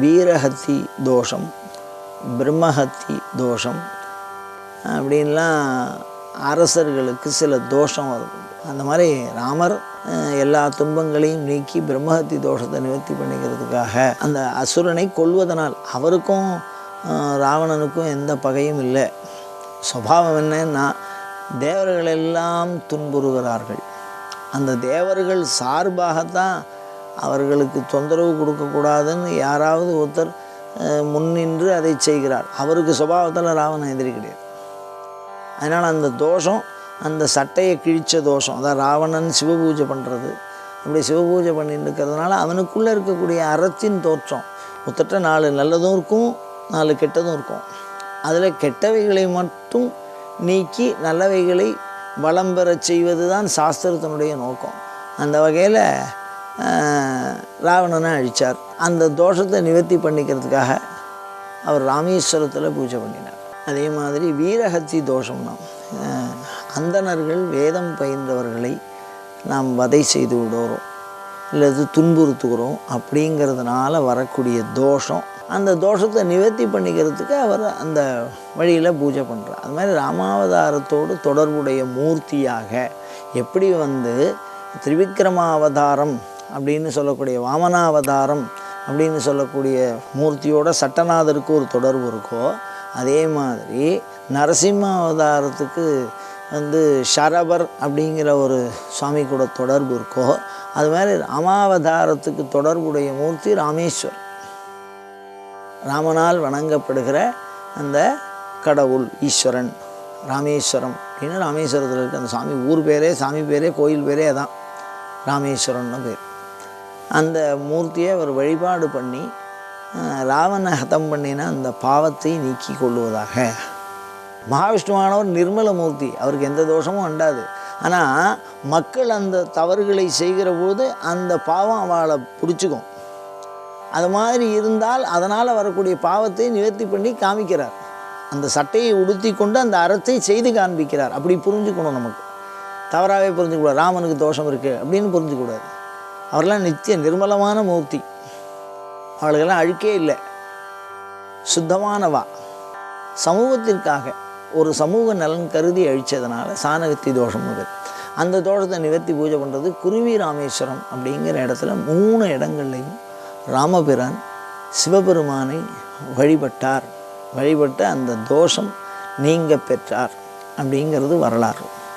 வீரஹத்தி தோஷம், பிரம்மஹத்தி தோஷம் அப்படின்லாம் அரசர்களுக்கு சில தோஷம் வரும். அந்த மாதிரி ராமர் எல்லா துன்பங்களையும் நீக்கி பிரம்மஹத்தி தோஷத்தை நிவர்த்தி பண்ணிக்கிறதுக்காக அந்த அசுரனை கொல்வதனால் அவருக்கும் ராவணனுக்கும் எந்த பகையும் இல்லை. சுபாவம் என்னன்னா, தேவர்கள் எல்லாம் துன்புறுகிறார்கள். அந்த தேவர்கள் சார்பாகத்தான் அவர்களுக்கு தொந்தரவு கொடுக்கக்கூடாதுன்னு யாராவது ஒருத்தர் முன்னின்று அதை செய்கிறார். அவருக்கு சுபாவத்தில் ராவணன் எதிரி கிடையாது. அதனால் அந்த தோஷம், அந்த சட்டையை கிழித்த தோஷம், அதான் ராவணன் சிவபூஜை பண்ணுறது. அப்படி சிவபூஜை பண்ணிட்டு இருக்கிறதுனால அவனுக்குள்ளே இருக்கக்கூடிய அறத்தின் தோற்றம் ஒத்தட்ட 4 நல்லதும் இருக்கும், 4 கெட்டதும் இருக்கும். அதில் கெட்டவைகளை மட்டும் நீக்கி நல்லவைகளை வளம் பெற செய்வது தான் சாஸ்திரத்தினுடைய நோக்கம். அந்த வகையில் ராவணனை அழித்தார். அந்த தோஷத்தை நிவர்த்தி பண்ணிக்கிறதுக்காக அவர் ராமேஸ்வரத்தில் பூஜை பண்ணினார். அதே மாதிரி வீரஹத்தி தோஷம்னா, அந்தணர்கள் வேதம் பயின்றவர்களை நாம் வதை செய்து விடுறோம் இல்லது துன்புறுத்துகிறோம் அப்படிங்கிறதுனால வரக்கூடிய தோஷம். அந்த தோஷத்தை நிவர்த்தி பண்ணிக்கிறதுக்கு அவர் அந்த வழியில் பூஜை பண்ணுறார். அது மாதிரி ராமாவதாரத்தோடு தொடர்புடைய மூர்த்தியாக எப்படி திரிவிக்ரமாவதாரம் அப்படின்னு சொல்லக்கூடிய வாமனாவதாரம் அப்படின்னு சொல்லக்கூடிய மூர்த்தியோட சட்டநாதருக்கு ஒரு தொடர்பு இருக்கோ, அதே மாதிரி நரசிம்ம அவதாரத்துக்கு ஷரபர் அப்படிங்கிற ஒரு சுவாமி கூட தொடர்பு இருக்கோ, அது மாதிரி ராமாவதாரத்துக்கு தொடர்புடைய மூர்த்தி ராமேஸ்வர், ராமனால் வணங்கப்படுகிற அந்த கடவுள் ஈஸ்வரன் ராமேஸ்வரம் அப்படின்னு ராமேஸ்வரத்தில் இருக்க அந்த சாமி ஊர் பேரே, சாமி பேரே, கோயில் பேரே அதான் ராமேஸ்வரன்னு பேர். அந்த மூர்த்தியை அவர் வழிபாடு பண்ணி ராவண ஹதம் பண்ணின அந்த பாவத்தை நீக்கி கொள்ளுவதாக. மகாவிஷ்ணுவானவர் நிர்மல மூர்த்தி, அவருக்கு எந்த தோஷமும் அண்டாது. ஆனால் மக்கள் அந்த தவறுகளை செய்கிற போது அந்த பாவம் அவளை பிடிச்சிக்கும். அது மாதிரி இருந்தால் அதனால் வரக்கூடிய பாவத்தை நிவர்த்தி பண்ணி காமிக்கிறார். அந்த சட்டையை உடுத்தி கொண்டு அந்த அறத்தை செய்து காண்பிக்கிறார். அப்படி புரிஞ்சுக்கணும். நமக்கு தவறாகவே புரிஞ்சுக்கூடாது. ராமனுக்கு தோஷம் இருக்குது அப்படின்னு புரிஞ்சுக்கூடாது. அவரெல்லாம் நித்திய நிர்மலமான மூர்த்தி, அவளுக்கெல்லாம் அழுக்கே இல்லை, சுத்தமானவா. சமூகத்திற்காக ஒரு சமூக நலன் கருதி அழித்ததுனால சாணகத்தி தோஷம் பேர். அந்த தோஷத்தை நிவர்த்தி பூஜை பண்ணுறது குருவி ராமேஸ்வரம் அப்படிங்கிற இடத்துல 3 இடங்கள்லையும் ராமபிரான் சிவபெருமானை வழிபட்டு அந்த தோஷம் நீங்க பெற்றார் அப்படிங்கிறது வரலாறு.